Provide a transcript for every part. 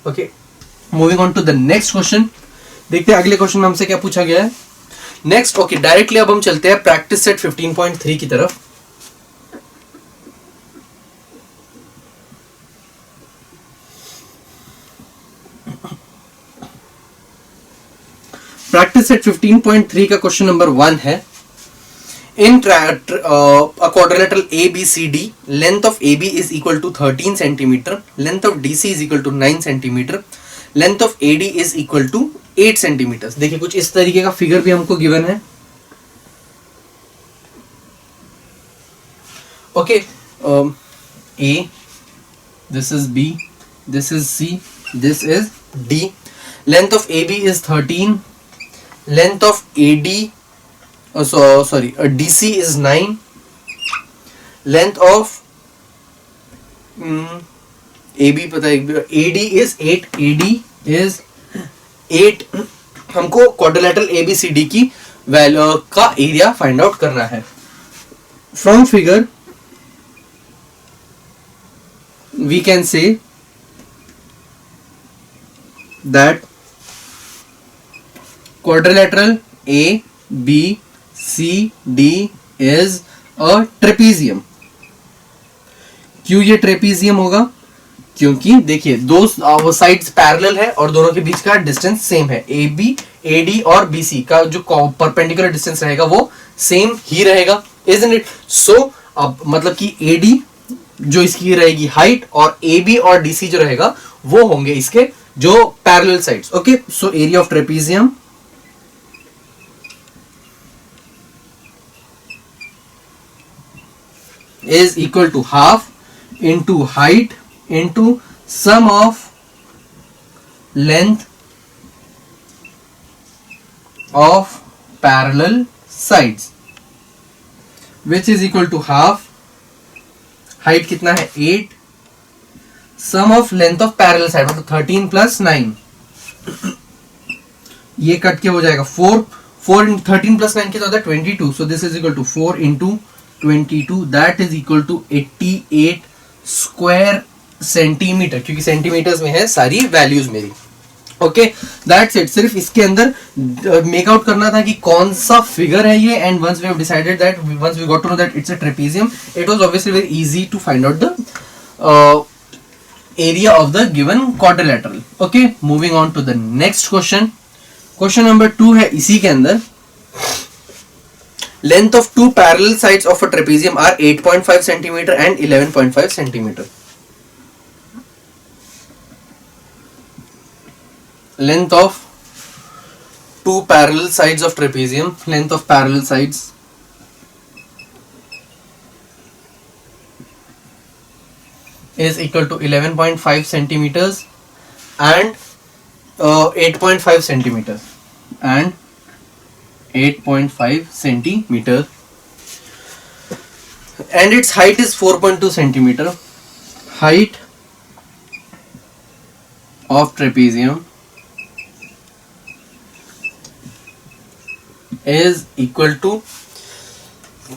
Okay, moving on to the next question. देखते हैं अगले क्वेश्चन में हमसे क्या पूछा गया है. नेक्स्ट, ओके, डायरेक्टली अब हम चलते हैं प्रैक्टिस सेट 15.3 की तरफ. प्रैक्टिस सेट 15.3 का क्वेश्चन नंबर 1 है. In a quadrilateral ABCD, length of AB is equal to 13 centimeter, length of DC is equal to 9 centimeter, length of AD is equal to 8 centimeters. देखिए कुछ इस तरीके का figure भी हमको गिवन है. Okay, A, this is B, this is C, this is D. Length of AB is 13, length of AD DC is 9, length of AB पता है, AD is 8, AD is 8. हमको क्वाड्रिलेटरल ABCD की value का area find out करना है. From figure we can say that quadrilateral ABCD is a trapezium. क्यों ये trapezium होगा? क्योंकि देखिए दो साइड्स पैरेलल है और दोनों के बीच का डिस्टेंस सेम है. AB, AD और BC का जो परपेंडिकुलर डिस्टेंस रहेगा वो सेम ही रहेगा, isn't it? So अब मतलब कि AD जो इसकी रहेगी हाइट और AB और DC जो रहेगा वो होंगे इसके जो parallel sides. Okay, so area of trapezium is equal to half into height into sum of length of parallel sides, which is equal to half. Height कितना है 8, sum of length of parallel side मतलब 13 plus 9, ये cut के हो जाएगा 4 13 plus 9 कितना होता है 22. So this is equal to 4 into 22, that is equal to 88 square centimetre, क्योंकि सेंटीमीटर्स में है सारी वैल्यूज मेरी. Okay, that's it. सिर्फ इसके अंदर मेक आउट करना था कि कौन सा फिगर है ये, and once we have decided that, once we got to know that it's a trapezium, it was obviously very easy to find out the area of the given quadrilateral. Okay, moving on to the next question. Question number 2 है इसी के अंदर. Length of two parallel sides of a trapezium are 8.5 centimetre and 11.5 centimetre. Length of two parallel sides of trapezium, length of parallel sides is equal to 11.5 centimeters and 8.5 centimeters and 8.5 centimeters, and its height is 4.2 centimeter. Height of trapezium is equal to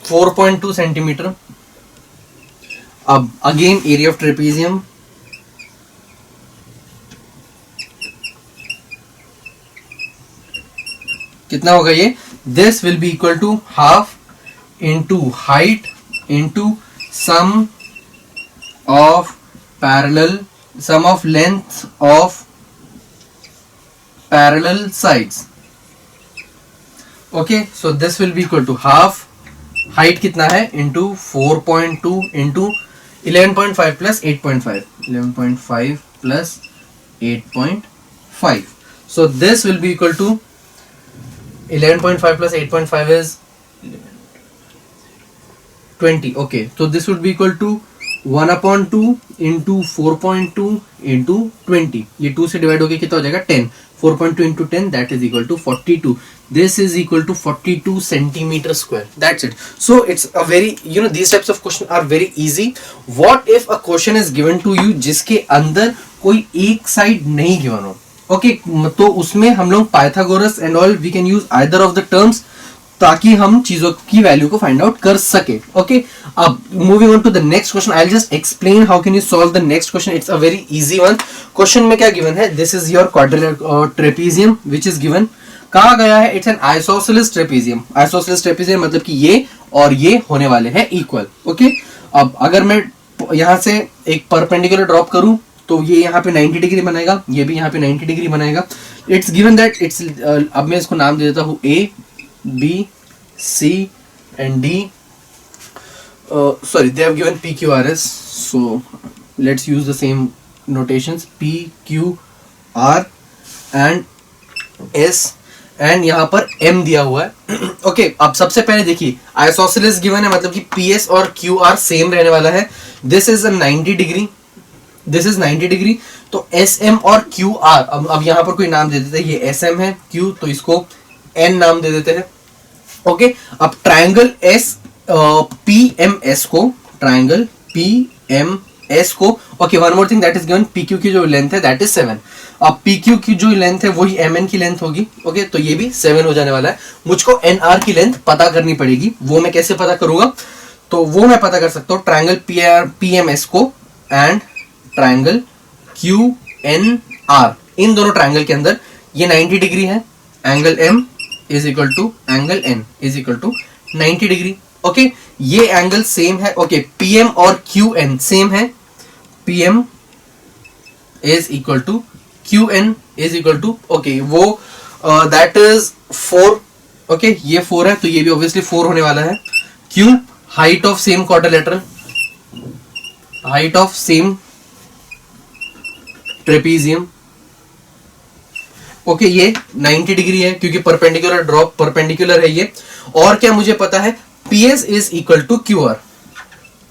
4.2 centimetre. अब again area of trapezium कितना होगा ये? This will be equal to half into height into sum of parallel sum of length of parallel sides. Okay, so this will be equal to half, height कितना है into 4.2 into 11.5 plus 8.5, 11.5 plus 8.5. So this will be equal to 11.5 plus 8.5 is 20. Okay, so this would be equal to 1/2 into 4.2 into 20. ये 2 से divide होके कितना हो जाएगा 10. 4.2 into 10 that is equal to 42. This is equal to 42 centimeter square. That's it. So it's a very, you know, these types of questions are very easy. What if a question is given to you जिसके अंदर कोई एक side नहीं given हो? Okay, तो उसमें हम लोग Pythagoras and all we can use either of the terms. ताकि हम चीजों की वैल्यू को फाइंड आउट कर सके. ओके, अब moving on to the next question, I will just explain how can you solve the next question. It's a very easy one. Question में क्या गिवन है, this is your quadrilateral trapezium which is given. कहा गया है it's an isosceles trapezium. Isosceles trapezium मतलब कि ये और ये होने वाले हैं इक्वल. ओके, अब अगर मैं यहां से एक परपेंडिकुलर ड्रॉप करूं तो ये यहाँ पे 90 डिग्री बनाएगा, ये भी यहाँ पे 90 डिग्री बनाएगा. इट्स गिवन दैट इट्स, अब मैं इसको नाम दे देता हूँ A B C and D. sorry, they have given P Q R S, so let's use the same notations P Q R and S and यहाँ पर M दिया हुआ है. ओके, अब सबसे पहले देखिए आइसोसेलेस गिवन है मतलब कि PS और QR सेम रहने वाला है. This is 90 degree, this is 90 degree. तो SM और QR, अब यहाँ पर कोई नाम दे देते हैं, ये SM है, Q तो इसको N नाम दे देते हैं. ओके, अब ट्रायंगल PMS को, ट्रायंगल PMS को, okay one more thing that is given, PQ की जो लेंथ है दैट इज 7. अब PQ की जो लेंथ है वही MN की लेंथ होगी. ओके, तो ये भी 7 हो जाने वाला है. मुझको NR की लेंथ पता करनी पड़ेगी. वो मैं कैसे पता करूंगा, तो वो मैं पता कर सकता हूँ ट्रायंगल PMS को एंड ट्रायंगल QNR, इन दोनों ट्रायंगल के अंदर ये 90 डिग्री है. Angle M is equal to angle N is equal to 90 degree. Okay, ये एंगल सेम है. ओके, PM और QN सेम है. PM is equal to QN is equal to, okay वो दैट इज 4. ओके, ये 4 है तो ये भी ऑब्वियसली 4 होने वाला है. Q, height of same quadrilateral, height of same trapezium. Okay, ये 90 डिग्री है क्योंकि परपेंडिकुलर ड्रॉप परपेंडिकुलर है ये. और क्या मुझे पता है, PS is equal to QR.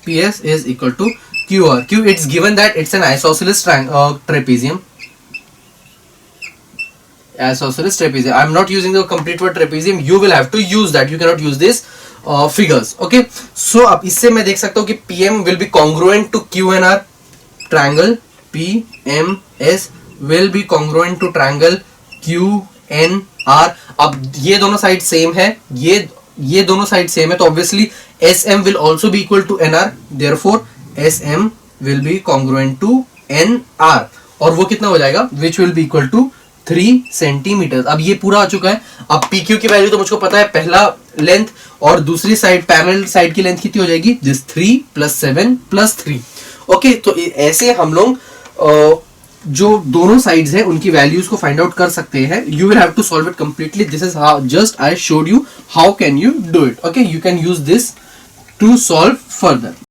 PS is equal to QR. Q, it's given that it's an isosceles trapezium. Isosceles trapezium. I'm not using the complete word trapezium. You will have to use that. You cannot use this figures. Okay. So अब इससे मैं देख सकता हूँ कि PM will be congruent to QNR. Triangle PMS will be congruent to triangle QNR. अब ये दोनों साइड सेम है, ये दोनों साइड सेम है तो obviously SM will also be equal to NR. Therefore SM will be congruent to NR. और वो कितना हो जाएगा, which will be equal to 3 centimetre. अब ये पूरा आ चुका है. अब PQ की वैल्यू तो मुझको पता है, पहला लेंथ और दूसरी साइड पैरेलल साइड की लेंथ कितनी हो जाएगी, दिस 3 + 7 + 3. ओके, तो ऐसे हम लोग जो दोनों साइड्स हैं उनकी वैल्यूज को फाइंड आउट कर सकते हैं. You will have to solve it completely. This is how just I showed you how can you do it. Okay, you can use this to solve further.